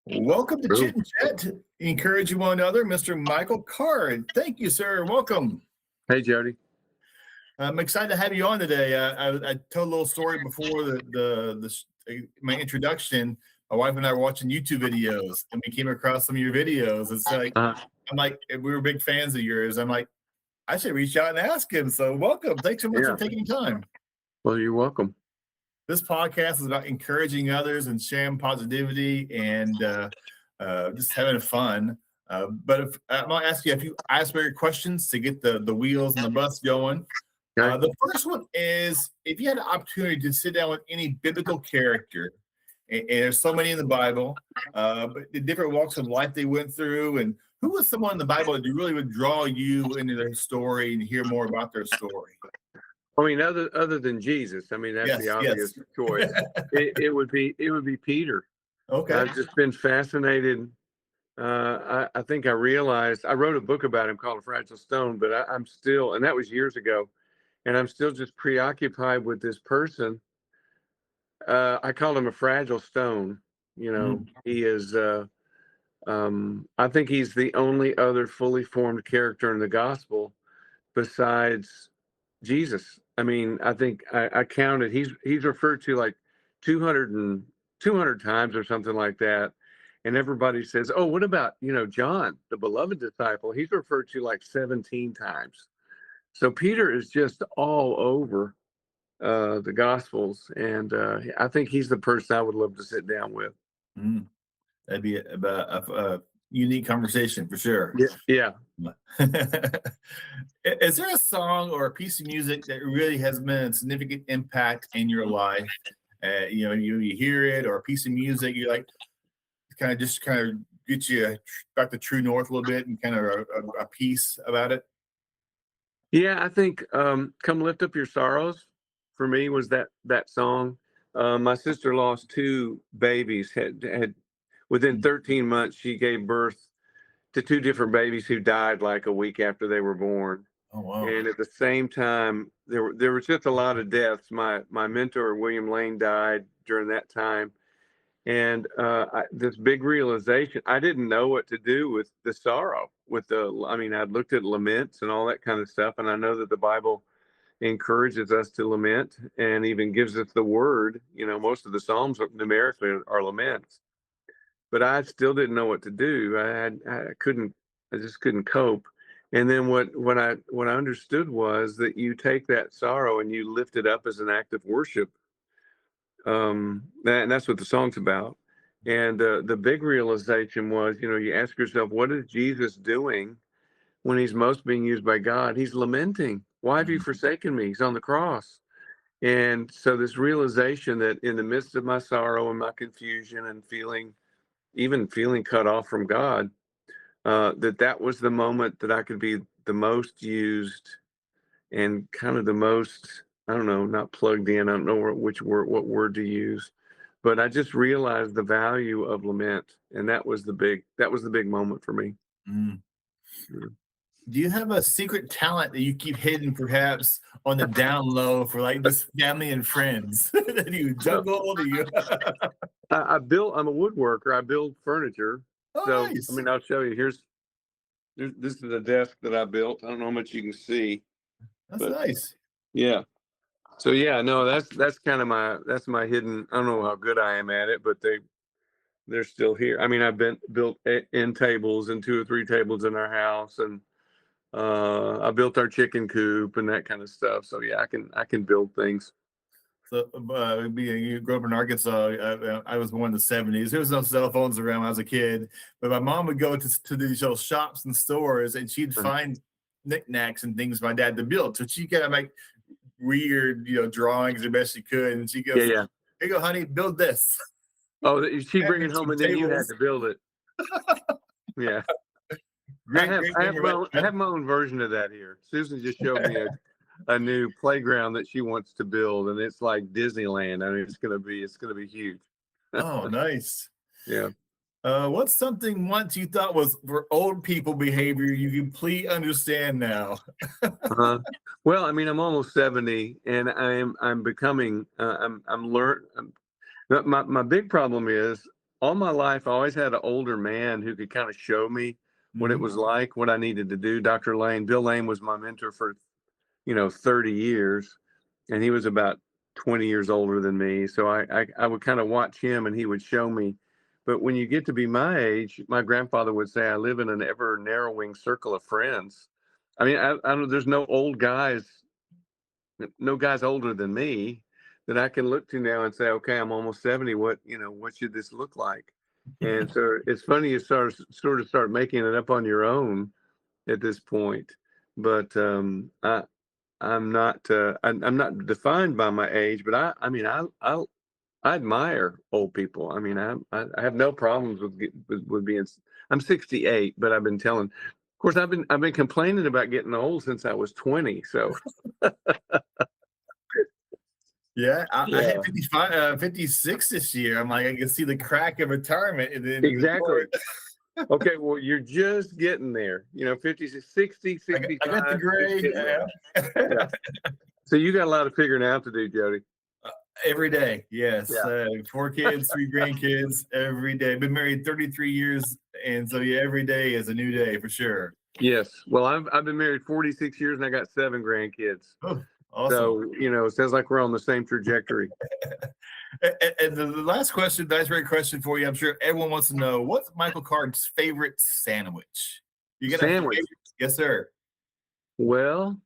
Welcome to True. Chit Chat. Encouraging one another, Mr. Michael Card. Thank you, sir. Welcome. Hey, Jody. I'm excited to have you on today. I told a little story before my introduction. My wife and I were watching YouTube videos, and we came across some of your videos. It's like Uh, I'm like we were big fans of yours. I'm like I should reach out and ask him. So welcome. Thanks so much for yeah. taking time. Well, you're welcome. This podcast is about encouraging others and sharing positivity and just having fun. But if, I'm going to ask you a few icebreaker questions to get the wheels and the bus going. Okay. The first one is, if you had an opportunity to sit down with any biblical character, and there's so many in the Bible, but the different walks of life they went through, and who was someone in the Bible that really would draw you into their story and hear more about their story? I mean, other than Jesus, I mean that's the Yes, yes. obvious choice. It would be Peter. Okay. I've just been fascinated. I think I realized I wrote a book about him called A Fragile Stone, but I'm still, and that was years ago, and I'm still just preoccupied with this person. I call him a fragile stone. He is. I think he's the only other fully formed character in the gospel besides Jesus. I mean, I think I counted. He's referred to like 200 times or something like that, and everybody says, "Oh, what about John, the beloved disciple?" He's referred to like 17 times. So Peter is just all over the Gospels, and I think he's the person I would love to sit down with. Mm. That'd be a unique conversation for sure. Yeah. Is there a song or a piece of music that really has been a significant impact in your life? You hear it, or a piece of music you like, kind of get you back to true north a little bit, and kind of a piece about it. Yeah, I think "Come Lift Up Your Sorrows" for me was that song. My sister lost two babies. Had within 13 months, she gave birth to two different babies who died like a week after they were born. Oh wow. And at the same time, there was just a lot of deaths. My mentor William Lane died during that time, and this big realization, I didn't know what to do with the sorrow. I mean, I'd looked at laments and all that kind of stuff, and I know that the Bible encourages us to lament and even gives us the word. Most of the Psalms numerically are laments, but I still didn't know what to do. I just couldn't cope. And then what I understood was that you take that sorrow and you lift it up as an act of worship. And that's what the song's about. And the big realization was, you ask yourself, what is Jesus doing when he's most being used by God? He's lamenting. Why have you forsaken me? He's on the cross. And so this realization that in the midst of my sorrow and my confusion and even feeling cut off from God, that was the moment that I could be the most used and kind of the most, I don't know, not plugged in. I don't know what word to use, but I just realized the value of lament, and that was the big moment for me. Mm. Yeah. Do you have a secret talent that you keep hidden, perhaps on the down low, for like just family and friends? Do you juggle? Do you? I'm a woodworker. I build furniture. Oh, So, I nice. mean, I'll show you. This is a desk that I built. I don't know how much you can see, That's but nice. yeah. So yeah, no, that's kind of that's my hidden. I don't know how good I am at it, but they're still here. I mean, I've built end tables and 2 or 3 tables in our house, and I built our chicken coop and that kind of stuff. So yeah, I can build things. So, you grew up in Arkansas. I was born in the '70s. There was no cell phones around when I was a kid, but my mom would go to these little shops and stores, and she'd find knickknacks and things for my dad to build. So she kind of make weird, drawings the best she could, and she Yeah, goes, yeah. "Here you go, honey, build this." Oh, she bring it Cabinets home and and then you had tables. to build it. Yeah, I Great, have great I have memory. my own, I have my own version of that here. Susan just showed me a new playground that she wants to build, and it's like Disneyland. I mean, it's gonna be huge. Oh, nice. Yeah. What's something once you thought was for old people behavior you completely understand now? Uh-huh. Well, I mean, I'm almost 70, and I'm becoming. I'm learn. My big problem is all my life, I always had an older man who could kind of show me what it Mhm. was like, what I needed to do. Dr. Lane, Bill Lane was my mentor for 30 years, and he was about 20 years older than me. So I would kind of watch him, and he would show me. But when you get to be my age, my grandfather would say, I live in an ever narrowing circle of friends. I mean, I don't, there's no old guys, no guys older than me that I can look to now and say, okay, I'm almost 70. What should this look like? And so it's funny you start making it up on your own at this point. But I'm not defined by my age, but I admire old people. I mean, I have no problems with being. I'm 68, but of course, I've been complaining about getting old since I was 20. So Yeah, I hit yeah, 55, 56 this year. I'm like, I can see the crack of retirement in the exactly. court. Okay, well, you're just getting there. 50, 60, I got the 65, just gray. getting there. Yeah. Yeah. So you got a lot of figuring out to do, Jody. Every day, yes. Yeah. 4 kids, 3 grandkids, every day. Been married 33 years, and so yeah, every day is a new day for sure. Yes. Well, I've been married 46 years and I got 7 grandkids. Oh, awesome. So, it sounds like we're on the same trajectory. And the last question, the icebreaker question for you, I'm sure everyone wants to know, what's Michael Carter's favorite sandwich? You got a Sandwich. favorite? Yes, sir. Well,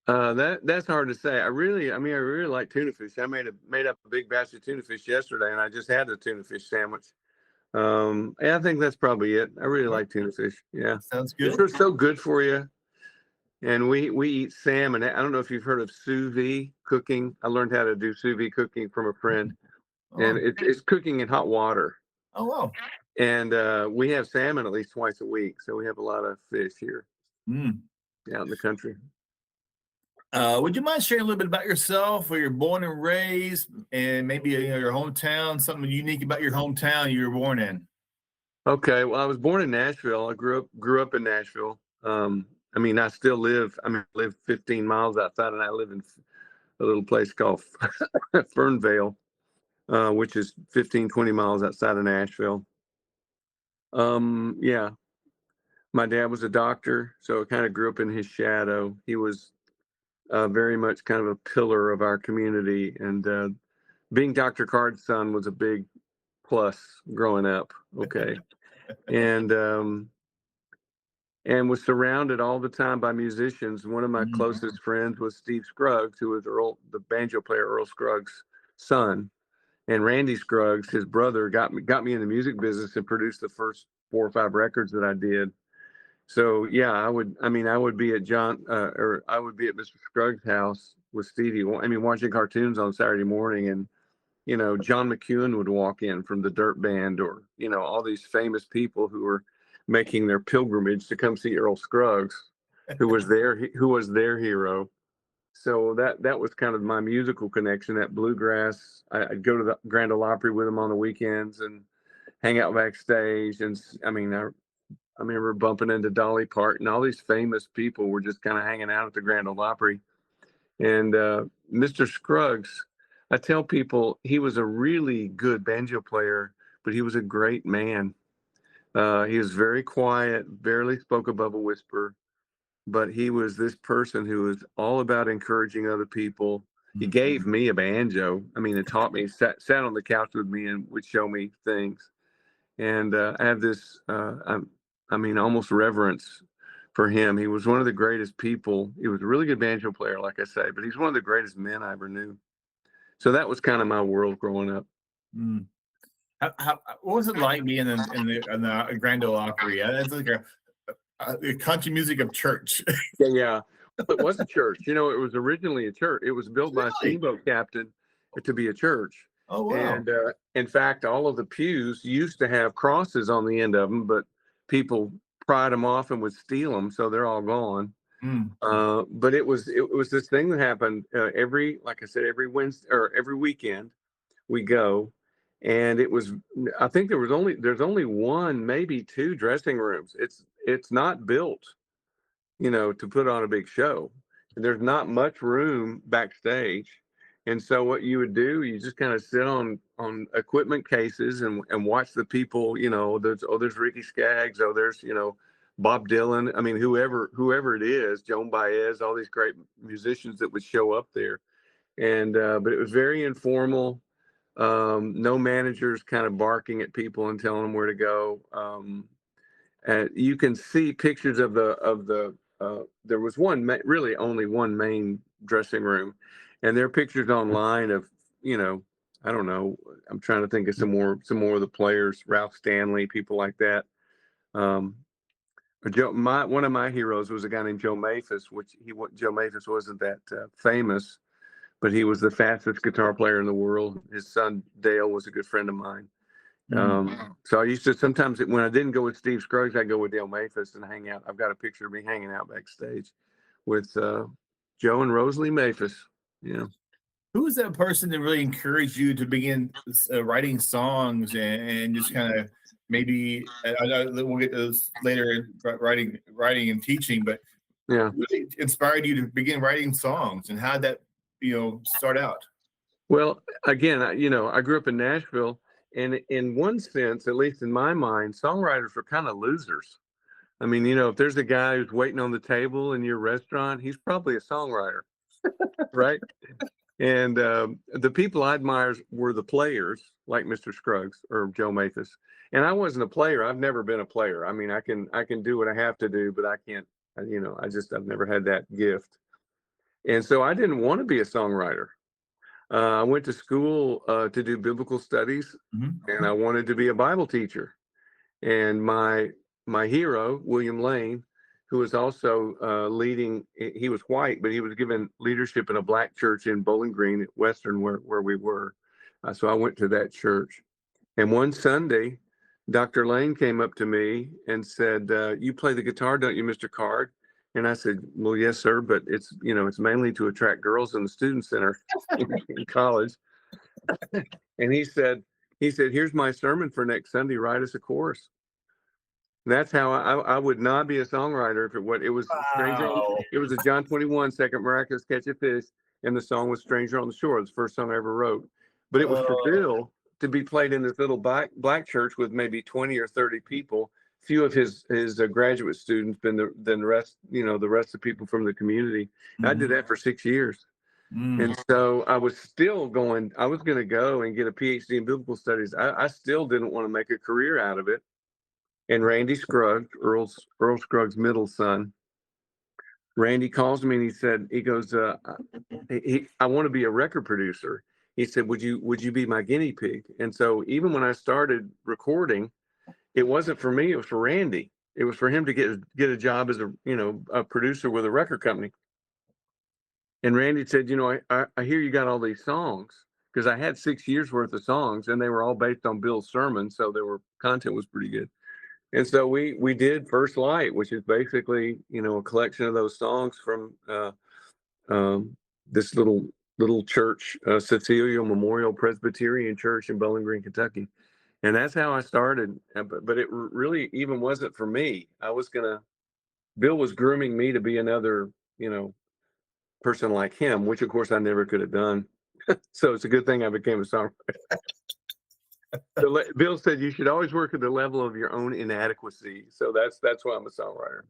that's hard to say. I really like tuna fish. I made up a big batch of tuna fish yesterday, and I just had the tuna fish sandwich. And I think that's probably it. I really Well, like tuna fish. Yeah, sounds it's good. just so good for you. And we eat salmon. I don't know if you've heard of sous vide cooking. I learned how to do sous vide cooking from a friend, and Oh, it's cooking in hot water. oh wow. And we have salmon at least twice a week, so we have a lot of fish here Mm. out in the country. Would you mind sharing a little bit about yourself, where you're born and raised, and maybe your hometown, something unique about your hometown you were born in? Okay, well, I was born in Nashville. I grew up in Nashville. I still live. I live 15 miles outside, and I live in a little place called Fernvale, which is 15, 20 miles outside of Nashville. Yeah, my dad was a doctor, so I kind of grew up in his shadow. He was very much kind of a pillar of our community, and being Dr. Card's son was a big plus growing up. Okay, and was surrounded all the time by musicians. One of my Mm. closest friends was Steve Scruggs, who was the banjo player Earl Scruggs' son, and Randy Scruggs, his brother, got me in the music business and produced the first 4 or 5 records that I did. So yeah, I would be at I would be at Mr. Scruggs' house with Stevie. Watching cartoons on Saturday morning, and John McEwen would walk in from the Dirt Band, or all these famous people who were making their pilgrimage to come see Earl Scruggs, who was their hero. So that was kind of my musical connection. That bluegrass. I'd go to the Grand Ole Opry with him on the weekends and hang out backstage. And I remember bumping into Dolly Parton. All these famous people were just kind of hanging out at the Grand Ole Opry. And Mr. Scruggs, I tell people he was a really good banjo player, but he was a great man. He was very quiet, barely spoke above a whisper, but he was this person who was all about encouraging other people. He gave me a banjo. And taught me, sat on the couch with me and would show me things. And I have this, almost reverence for him. He was one of the greatest people. He was a really good banjo player, like I say, but he's one of the greatest men I ever knew. So that was kind of my world growing up. Mm. What was it like being in the Grand Ole Opry? It's like a country music of church. Yeah. It was a church. It was originally a church. It was built by a Really? steamboat captain to be a church. Oh wow. And in fact, all of the pews used to have crosses on the end of them, but people pried them off and would steal them, so they're all gone. Mm. But it was this thing that happened like I said, every Wednesday or every weekend we go, and I think there's only one, maybe 2 dressing rooms. It's not built, to put on a big show. And there's not much room backstage. And so what you would do, you just kind of sit on equipment cases and watch the people, there's Ricky Skaggs, there's, Bob Dylan. I mean, whoever it is, Joan Baez, all these great musicians that would show up there. And but it was very informal. No managers kind of barking at people and telling them where to go. You can see pictures of the there was really only one main dressing room, and there are pictures online of, I don't know, I'm trying to think of some more of the players, Ralph Stanley, people like that. One of my heroes was a guy named Joe Maphis, Joe Maphis wasn't that famous, but he was the fastest guitar player in the world. His son Dale was a good friend of mine. So I used to sometimes, when I didn't go with Steve Scruggs, I'd go with Dale Maphis and hang out. I've got a picture of me hanging out backstage with Joe and Rosalie Maphis. Yeah. Who was that person that really encouraged you to begin writing songs and just kind of maybe I know that we'll get to this later, writing and teaching, but Yeah. really inspired you to begin writing songs, and how did that start out? Well, again, I grew up in Nashville, and in one sense, at least in my mind, songwriters were kind of losers. I mean, if there's a guy who's waiting on the table in your restaurant, he's probably a songwriter, right? And the people I admire were the players, like Mr. Scruggs or Joe Mathis. And I wasn't a player. I've never been a player. I mean, I can do what I have to do, but I can't. I've never had that gift. And so I didn't want to be a songwriter. I went to school to do biblical studies, and I wanted to be a Bible teacher. And my hero, William Lane, who was also leading, he was white, but he was given leadership in a black church in Bowling Green, Western, where we were. So I went to that church. And one Sunday, Dr. Lane came up to me and said, "You play the guitar, don't you, Mr. Card?" And I said, "Well, yes, sir, but it's mainly to attract girls in the student center in college." And he said, "Here's my sermon for next Sunday. Write us a chorus." That's how I would not be a songwriter if it was Stranger. Wow. It was a John 21 second miraculous catch of fish, and the song was Stranger on the Shore. It was the first song I ever wrote. But it was for Bill to be played in this little black church with maybe 20 or 30 people. Few of his graduate students, than the rest, the rest of people from the community. I did that for 6 years. And so I was going to go and get a PhD in biblical studies. I still didn't want to make a career out of it. And Randy Scruggs, Earl Scruggs' middle son, Randy calls me and he goes, I want to be a record producer. He said, would you be my guinea pig? And so even when I started recording, it wasn't for me, it was for Randy. It was for him to get a job as a producer with a record company. And Randy said, I hear you got all these songs, because I had 6 years worth of songs, and they were all based on Bill's sermon, so content was pretty good. And so we did First Light, which is basically a collection of those songs from this little church, Cecilia Memorial Presbyterian Church in Bowling Green, Kentucky. And that's how I started. But it really even wasn't for me. Bill was grooming me to be another person like him, which of course I never could have done. So it's a good thing I became a songwriter. Bill said you should always work at the level of your own inadequacy. So that's why I'm a songwriter.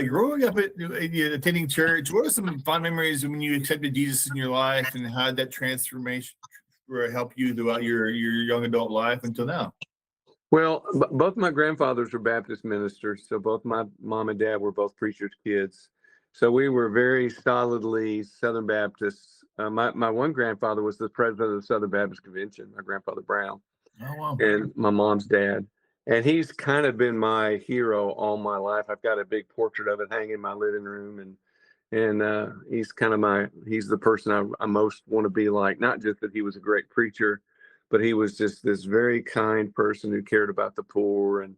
Growing up attending church, what are some fond memories when you accepted Jesus in your life, and how did that transformation help you throughout your young adult life until now? Well, both my grandfathers were Baptist ministers, so both my mom and dad were both preachers' kids. So we were very solidly Southern Baptists. My one grandfather was the president of the Southern Baptist Convention, my grandfather Brown. Oh, wow. And my mom's dad. And he's kind of been my hero all my life. I've got a big portrait of it hanging in my living room, and he's the person I most want to be like. Not just that he was a great preacher, but he was just this very kind person who cared about the poor, and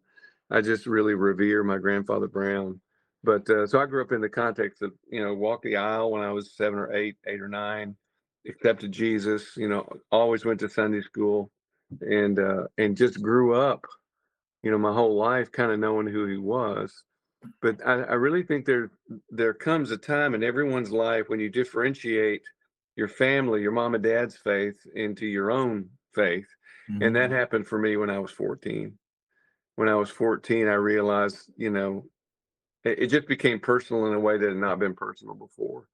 I just really revere my grandfather Brown. But so I grew up in the context of walked the aisle when I was 7 or 8 or 9, accepted Jesus. Always went to Sunday school, and just grew up, my whole life kind of knowing who he was. But I really think there comes a time in everyone's life when you differentiate your family, your mom and dad's faith into your own faith. And that happened for me when I was 14. When I was 14, I realized, it just became personal in a way that had not been personal before.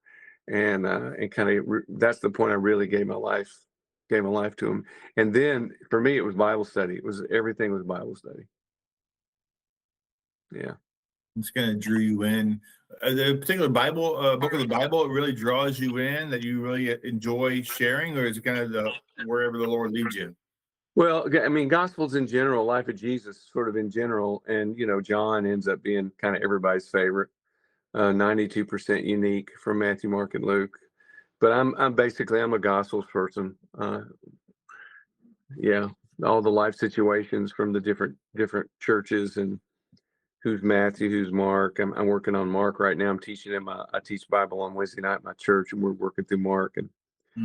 And kind of that's the point I really gave my life to him. And then for me, it was Bible study. Everything was Bible study. Yeah. It's kind of drew you in. The particular Bible book of the Bible, it really draws you in that you really enjoy sharing, or is it kind of wherever the Lord leads you? Well, I mean, Gospels in general, life of Jesus, sort of in general, and John ends up being kind of everybody's favorite. 92% unique from Matthew, Mark, and Luke. But I'm basically I'm a Gospels person. Yeah, all the life situations from the different churches, and who's Matthew, who's Mark. I'm working on Mark right now. I'm teaching him. I teach Bible on Wednesday night at my church, and we're working through Mark and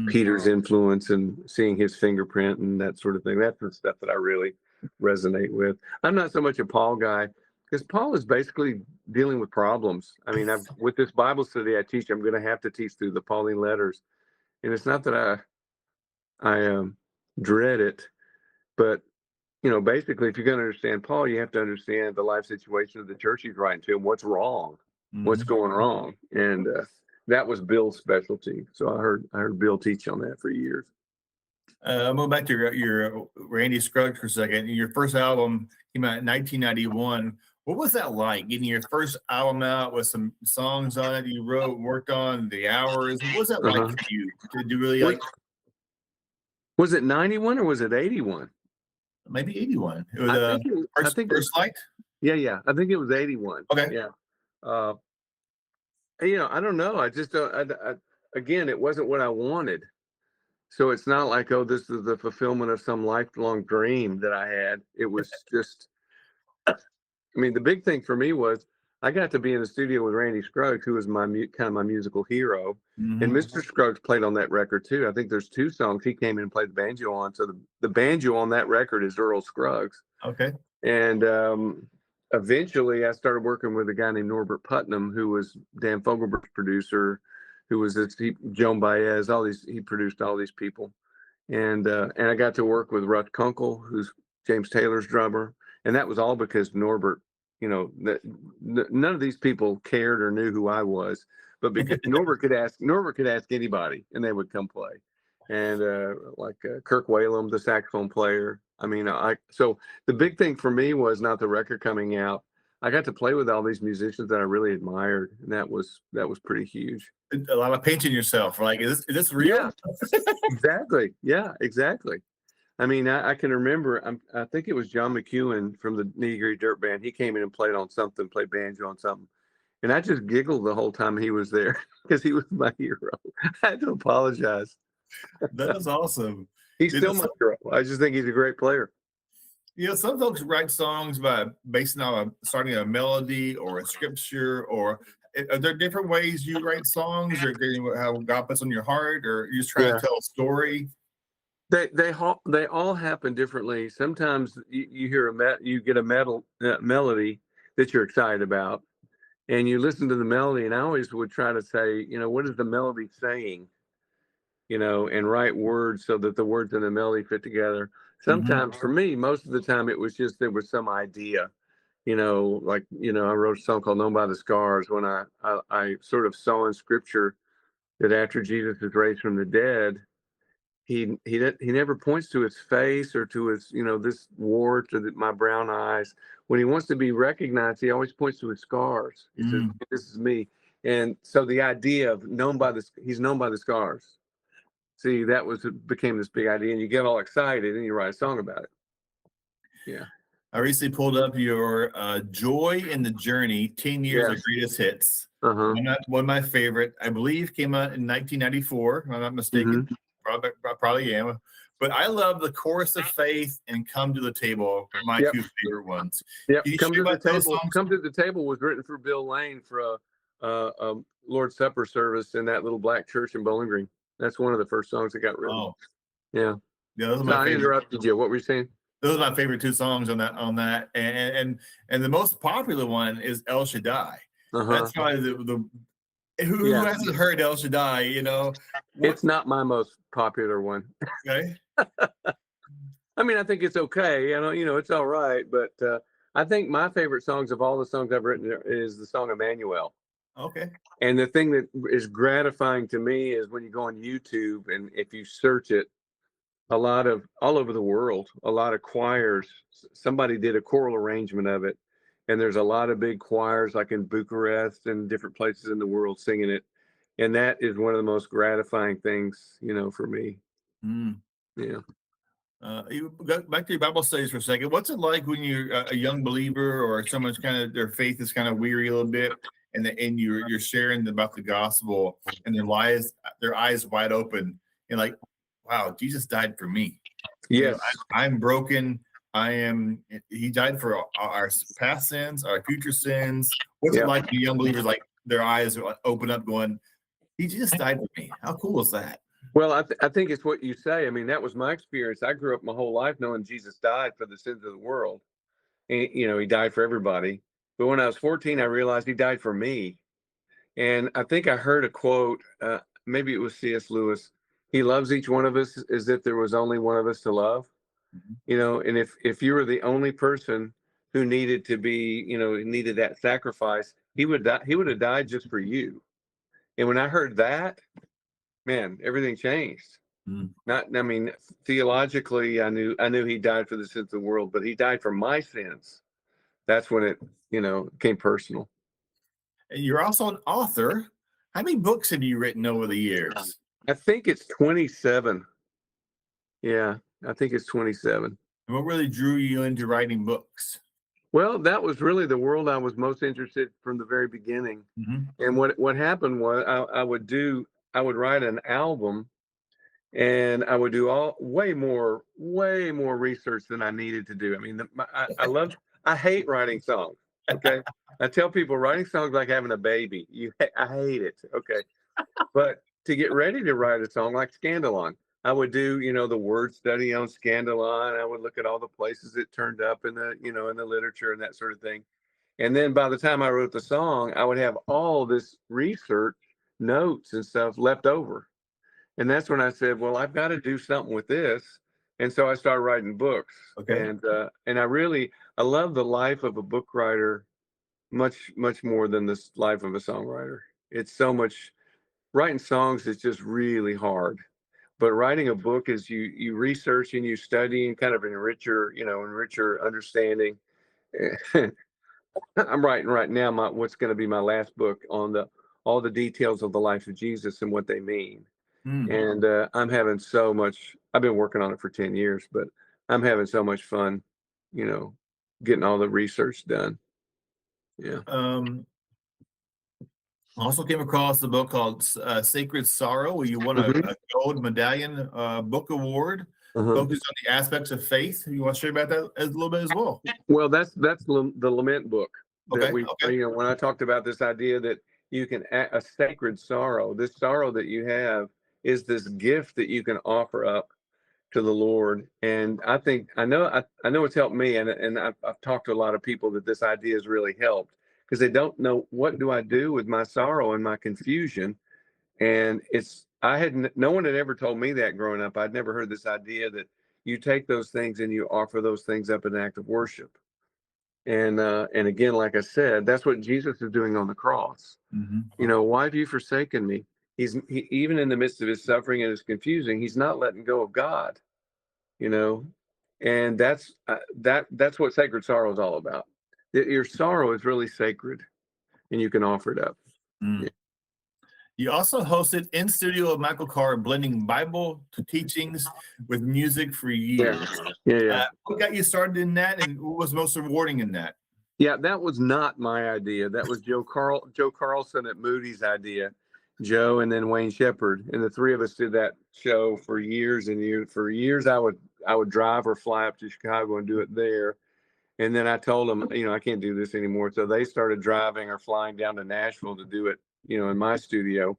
Peter's influence and seeing his fingerprint and that sort of thing. That's the stuff that I really resonate with. I'm not so much a Paul guy, because Paul is basically dealing with problems. I mean, with this Bible study I teach, I'm going to have to teach through the Pauline letters, and it's not that I dread it, but basically, if you're going to understand Paul, you have to understand the life situation of the church he's writing to and what's wrong, what's going wrong. And that was Bill's specialty. So I heard Bill teach on that for years. I'm going back to your Randy Scruggs for a second. Your first album came out in 1991. What was that like, getting your first album out with some songs on it you wrote and worked on, the hours? What was that like for you? Did you really like? Was it 91 or was it 81? Maybe 81. It was first light. Yeah. I think it was 81. Okay. Yeah. I don't know. I just again, it wasn't what I wanted. So it's not like, oh, this is the fulfillment of some lifelong dream that I had. It was just, I mean, the big thing for me was I got to be in the studio with Randy Scruggs, who was kind of my musical hero. And Mr. Scruggs played on that record too. I think there's 2 songs he came in and played the banjo on. So the banjo on that record is Earl Scruggs. Okay. And eventually I started working with a guy named Norbert Putnam, who was Dan Fogelberg's producer, who was Joan Baez, he produced all these people. And I got to work with Russ Kunkel, who's James Taylor's drummer. And that was all because Norbert, none of these people cared or knew who I was, but because Norbert could ask anybody and they would come play. And Kirk Whalum, the saxophone player. I mean, so the big thing for me was not the record coming out. I got to play with all these musicians that I really admired, and that was pretty huge. A lot of painting yourself, like, is this real? Yeah, exactly. Yeah, exactly. I mean, I can remember, I think it was John McEwen from the Nitty Gritty Dirt Band. He came in and played banjo on something. And I just giggled the whole time he was there because he was my hero. I had to apologize. That is awesome. He's still my hero. I just think he's a great player. Some folks write songs by basing on starting a melody or a scripture, or are there different ways you write songs, or how God puts on your heart, or you just trying to tell a story? They all happen differently. Sometimes you hear you get a melody that you're excited about, and you listen to the melody. And I always would try to say, what is the melody saying? And write words so that the words and the melody fit together. Sometimes for me, most of the time, it was just there was some idea. I wrote a song called "Known by the Scars" when I sort of saw in Scripture that after Jesus was raised from the dead, he never points to his face or to his this wart or my brown eyes. When he wants to be recognized, he always points to his scars. He says, "This is me." And so the idea of he's known by the scars. See, became this big idea, and you get all excited and you write a song about it. Yeah. I recently pulled up your Joy in the Journey, 10 Years of Greatest Hits. One of my favorite, I believe, came out in 1994, if I'm not mistaken. Probably am. But I love the Chorus of Faith and Come to the Table, my 2 favorite ones. Yeah, Come to the Table was written for Bill Lane for a Lord's Supper service in that little black church in Bowling Green. That's one of the first songs that got written. Oh. Yeah. Those are my favorite. I interrupted you. What were you saying? Those are my favorite 2 songs on that. And the most popular one is El Shaddai. That's probably Who Yeah, hasn't heard El Shaddai? What? it's not my most popular one. Okay. I mean, I think it's okay. It's all right. But I think my favorite songs of all the songs I've written is the song Emmanuel. Okay. And the thing that is gratifying to me is when you go on YouTube and if you search it, a lot of all over the world, a lot of choirs, somebody did a choral arrangement of it. And there's a lot of big choirs like in Bucharest and different places in the world singing it. And that is one of the most gratifying things, for me. Mm. Yeah. You go back to your Bible studies for a second. What's it like when you're a young believer or someone's kind of their faith is kind of weary a little bit, and you're sharing about the gospel and their eyes wide open and like, wow, Jesus died for me. Yes. I'm broken. I am. He died for our past sins, our future sins. What's it Yeah. like when young believers like their eyes open up, going, "He just died for me." How cool is that? Well, I think it's what you say. I mean, that was my experience. I grew up my whole life knowing Jesus died for the sins of the world. And, he died for everybody. But when I was 14, I realized he died for me. And I think I heard a quote, maybe it was C.S. Lewis. He loves each one of us as if there was only one of us to love. Mhm. And if you were the only person who needed to be, needed that sacrifice, he would die, he would have died just for you. And when I heard that, man, everything changed. Mm. Not, I mean, theologically, I knew he died for the sins of the world, but he died for my sins. That's when it, became personal. And you're also an author. How many books have you written over the years? I think it's 27. Yeah, I think it's 27. And what really drew you into writing books? Well, that was really the world I was most interested from the very beginning. Hmm. And what happened was I would write an album and I would do way more research than I needed to do. I mean, I hate writing songs. Okay, I tell people writing songs like having a baby. I hate it. Okay, but to get ready to write a song like Scandalon, I would do the word study on Scandalon. I would look at all the places it turned up in the literature and that sort of thing. And then by the time I wrote the song, I would have all this research notes and stuff left over. And that's when I said, well, I've got to do something with this. And so I started writing books. Okay. And I love the life of a book writer much more than this life of a songwriter. It's so much. Writing songs is just really hard, but writing a book is you research and you study and kind of enrich your understanding. I'm writing right now what's going to be my last book on all the details of the life of Jesus and what they mean. Mm. And I'm having so much. I've been working on it for 10 years, but I'm having so much fun, you know, getting all the research done. Yeah. Um, I also came across a book called Sacred Sorrow, where you won Hmm. a gold medallion book award Uh-huh. focused on the aspects of faith. You want to share about that a little bit as well? Well, the lament book that Okay. we, Okay. when I talked about this idea that you can a sacred sorrow, this sorrow that you have is this gift that you can offer up to the Lord. And I think I know it's helped me, and I've talked to a lot of people that this idea has really helped because they don't know what do I do with my sorrow and my confusion. And no one had ever told me that growing up. I'd never heard this idea that you take those things and you offer those things up in an act of worship. And again, like I said, that's what Jesus is doing on the cross. Hmm. Why have you forsaken me? Even in the midst of his suffering and his confusing, he's not letting go of God. You know, and that's what sacred sorrow is all about. Your sorrow is really sacred, and you can offer it up. Yeah, Mm. You also hosted in studio with Michael Carr, blending Bible teachings with music for yeah, years. yeah, yeah. What got you started in that, and what was most rewarding in that? Yeah, that was not my idea. That was Joe Carlson at Moody's idea. Joe and then Wayne Shepherd, and the three of us did that show for years and years. For years, I would drive or fly up to Chicago and do it there. And then I told them, I can't do this anymore. So they started driving or flying down to Nashville to do it, in my studio.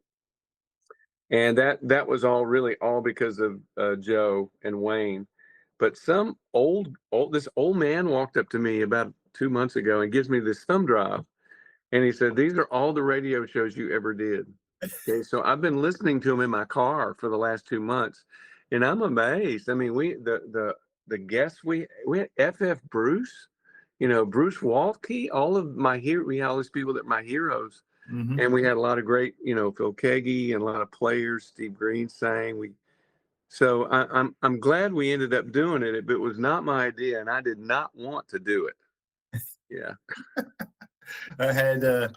And that was all because of Joe and Wayne. But some this old man walked up to me about 2 months ago and gives me this thumb drive And he said, "These are all the radio shows you ever did." Okay, so I've been listening to him in my car for the last 2 months, and I'm amazed. I mean, the guests we had FF Bruce, Bruce Waltke, all of my hero, we had all these people that are my heroes, Hmm. and we had a lot of great, Phil Kagi and a lot of players. Steve Green sang. So I'm glad we ended up doing it, but it was not my idea, and I did not want to do it. Yeah. I had a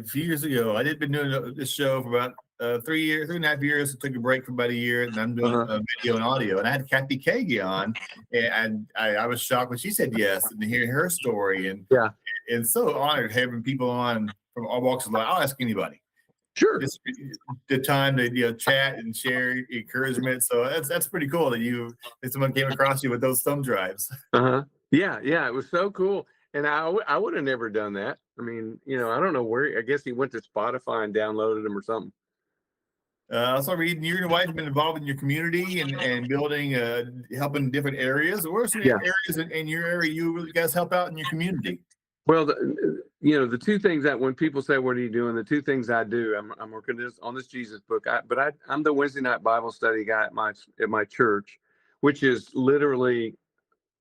few years ago. I did been doing this show for about 3 years, 3.5 years. I took a break for about a year, and I'm doing Uh-huh. video and audio. And I had Kathy Kagi on, and I was shocked when she said yes, and to hear her story, Yeah. and so honored having people on from all walks of life. I'll ask anybody. Sure. Just the time to chat and share encouragement. So that's pretty cool that someone came across you with those thumb drives. Uh-huh. Yeah, yeah, it was so cool. And I would have never done that. I mean, I don't know where. I guess he went to Spotify and downloaded them or something. Also, reading you and your wife have been involved in your community and building, helping different areas. What are some Yeah. areas in your area you really guys help out in your community? Well, the two things that when people say, "What are you doing?" The two things I do, I'm working on this Jesus book. I'm the Wednesday night Bible study guy at my church, which is literally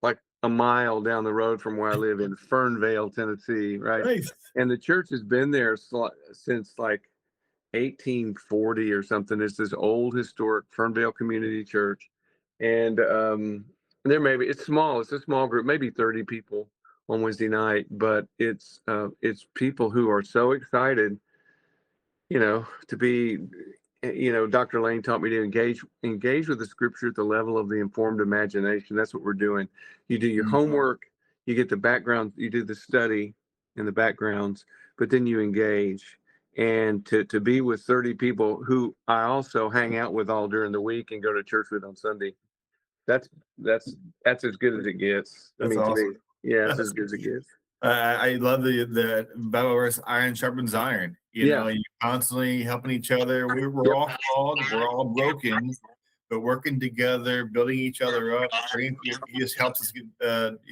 like a mile down the road from where I live in Fernvale, Tennessee, right? Nice. And the church has been there since like 1840 or something. It's this old historic Fernvale Community Church, and it's small. It's a small group, maybe 30 people on Wednesday night, but it's people who are so excited, to be. Dr. Lane taught me to engage with the scripture at the level of the informed imagination. That's what we're doing. You do your Mm. homework, you get the background, you do the study in the backgrounds, but then you engage. And to be with 30 people who I also hang out with all during the week and go to church with on Sunday, that's that's that's as good as it gets. I That's mean, to me, awesome. yeah, it's as good as it gets. I love the Bible verse, iron sharpens iron. Yeah. You're constantly helping each other. We're Yep. all flawed, we're all broken, but working together, building each other up, he just helps us get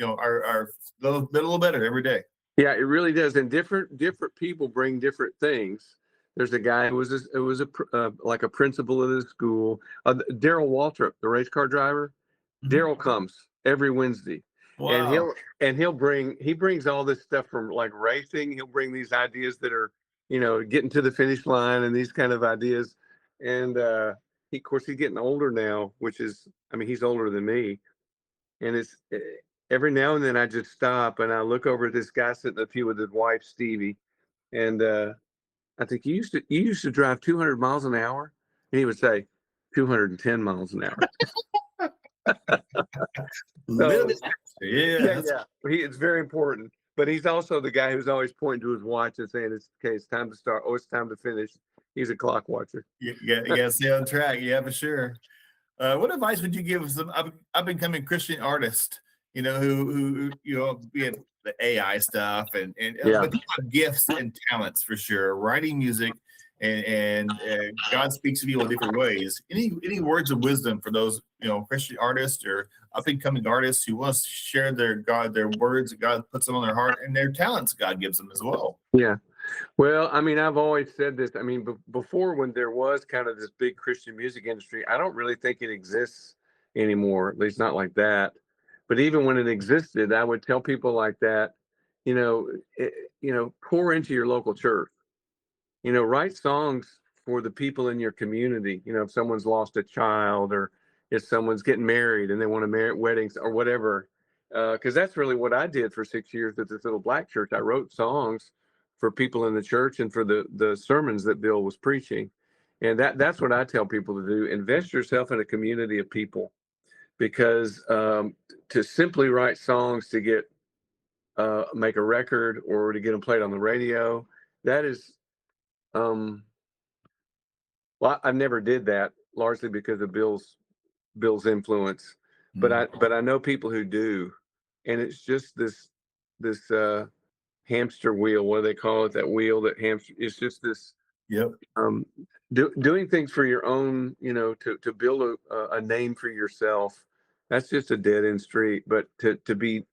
our little better every day. Yeah, it really does. And different people bring different things. There's a guy like a principal at his school, Daryl Waltrip, the race car driver. Mhm. Daryl comes every Wednesday, and Wow. he brings all this stuff from like racing. He'll bring these ideas that are getting to the finish line and these kind of ideas. And of course he's getting older now, which is, I mean, he's older than me, and it's every now and then I just stop and I look over at this guy sitting in the pew with his wife Stevie, and I think you used to drive 200 miles an hour, and he would say 210 miles an hour. Little So bit faster. Yeah, yeah, yeah, it's very important. But he's also the guy who's always pointing to his watch and saying, "It's okay. It's time to start. Oh, it's time to finish." He's a clock watcher. you got to stay on track. Yeah, for sure. What advice would you give some up and coming Christian artist? Who be it the AI stuff Yeah. but they have gifts and talents for sure, writing music, and God speaks to you in different ways. Any words of wisdom for those Christian artists or up and coming artists who want to share their words that God puts them on their heart and their talents God gives them as well. Yeah. Well, I mean, I've always said this. I mean, before, when there was kind of this big Christian music industry, I don't really think it exists anymore, at least not like that. But even when it existed, I would tell people like that, you know, pour into your local church. Write songs for the people in your community. If someone's lost a child, or if someone's getting married and they want to marry weddings or whatever. Because that's really what I did for 6 years at this little black church. I wrote songs for people in the church and for the sermons that Bill was preaching. And that's what I tell people to do. Invest yourself in a community of people, because to simply write songs to get make a record or to get them played on the radio, that is well, I never did that, largely because of Bill's influence, but Mm. I know people who do, and it's just this hamster wheel. What do they call it? That wheel that hamster. It's just this Yep. um, doing things for your own, to build a name for yourself. That's just a dead end street. But to be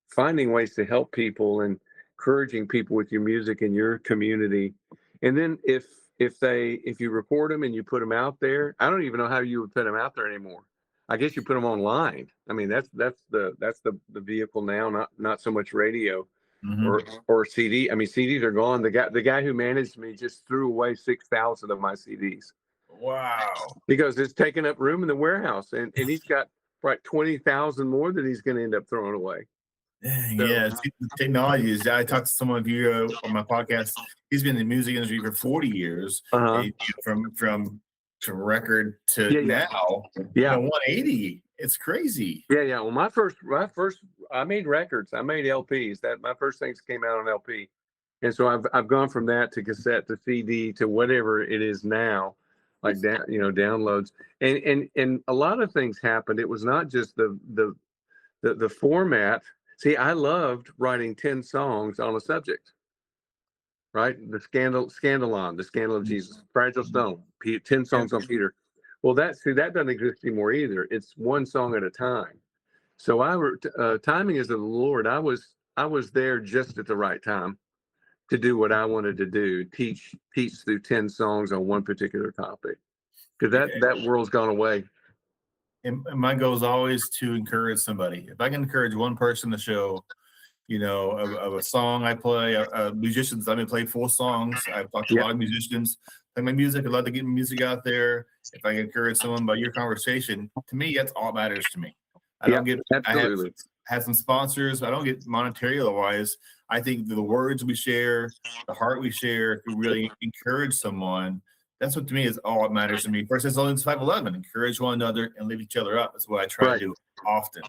finding ways to help people and encouraging people with your music in your community. And then if you record them and you put them out there, I don't even know how you would put them out there anymore. I guess you put them online. I mean, that's the vehicle now, not so much radio or CD. I mean, CDs are gone. The guy who managed me just threw away 6,000 of my CDs. Wow. Because it's taking up room in the warehouse, and he's got like 20,000 more that he's going to end up throwing away. Dang, So, yeah, the technology is. I talked to someone of you on my podcast. He's been in the music industry for 40 years, from record to now. Yeah, 180. It's crazy. Yeah. Well, my first, I made records. I made LPs. That my first things came out on LP, and so I've gone from that to cassette to CD to whatever it is now, like downloads. And a lot of things happened. It was not just the format. See, I loved writing 10 songs on a subject, right? The scandalon, the scandal of Jesus, Fragile Stone, 10 songs on Peter. Well, that doesn't exist anymore either. It's one song at a time. So timing is of the Lord. I was there just at the right time to do what I wanted to do, teach through 10 songs on one particular topic. Because that world's gone away. And my goal is always to encourage somebody. If I can encourage one person to show, of a song I play, musicians, I play full songs. I've talked to a lot of musicians. Play my music. I'd love to get my music out there. If I can encourage someone by your conversation, to me, that's all that matters to me. I don't get, absolutely. I have some sponsors. I don't get monetary otherwise. I think the words we share, the heart we share, if we really encourage someone, that's what to me is all that matters to me. First Thessalonians 5:11, encourage one another and lift each other up. That's what I try to do often.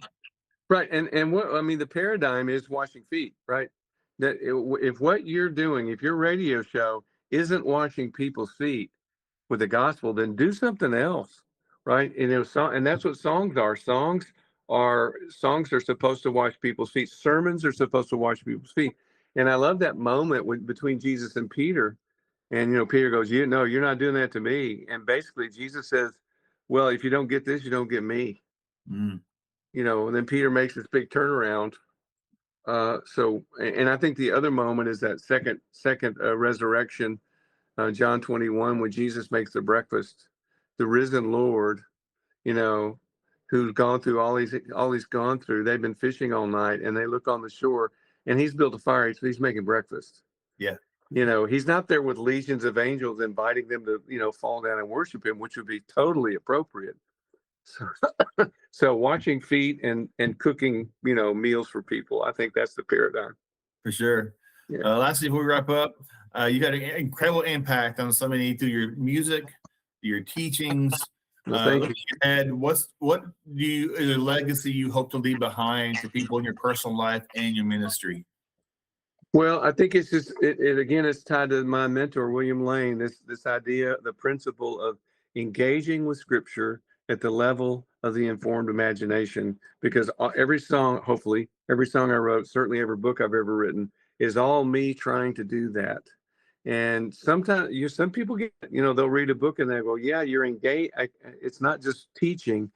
Right. And what, I mean, the paradigm is washing feet, right? That if what you're doing, if your radio show isn't washing people's feet with the gospel, then do something else, right? And that's what songs are. Songs are supposed to wash people's feet. Sermons are supposed to wash people's feet. And I love that moment between Jesus and Peter. And Peter goes, you're not doing that to me. And basically Jesus says, well, if you don't get this, you don't get me. And then Peter makes this big turnaround. And I think the other moment is that second resurrection, John 21, when Jesus makes the breakfast, the risen Lord, who's gone through all he's gone through. They've been fishing all night, and they look on the shore, and he's built a fire. So he's making breakfast. Yeah. He's not there with legions of angels inviting them to, fall down and worship him, which would be totally appropriate. So watching feet and cooking, meals for people, I think that's the paradigm. For sure. Yeah. Lastly, before we wrap up, you had an incredible impact on so many through your music, your teachings. Thank you. And what is a legacy you hope to leave behind to people in your personal life and your ministry? Well, I think it's just again, it's tied to my mentor, William Lane, this idea, the principle of engaging with Scripture at the level of the informed imagination, because every song, hopefully, every song I wrote, certainly every book I've ever written, is all me trying to do that. And sometimes some people get, they'll read a book and they go, yeah, you're engaged. It's not just teaching,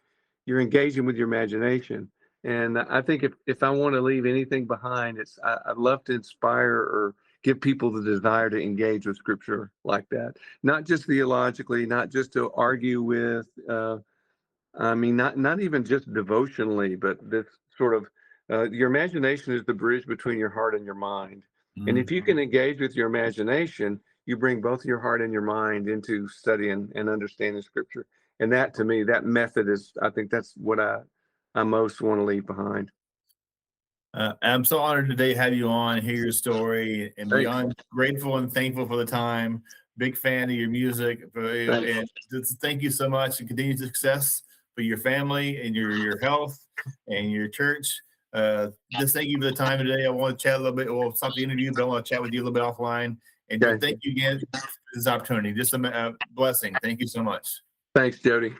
you're engaging with your imagination. And I think if I want to leave anything behind, I'd love to inspire or give people the desire to engage with Scripture like that. Not just theologically, not just to argue with, not even just devotionally, but this sort of, your imagination is the bridge between your heart and your mind. And if you can engage with your imagination, you bring both your heart and your mind into studying and understanding Scripture. And that, to me, that method I think that's what I most want to leave behind. I'm so honored today to have you on, hear your story, and beyond grateful and thankful for the time. Big fan of your music. And just thank you so much, and continued success for your family and your health and your church. Just thank you for the time today. I want to chat a little bit. We'll stop the interview, but I want to chat with you a little bit offline. And thank you again for this opportunity. Just a blessing. Thank you so much. Thanks, Jody.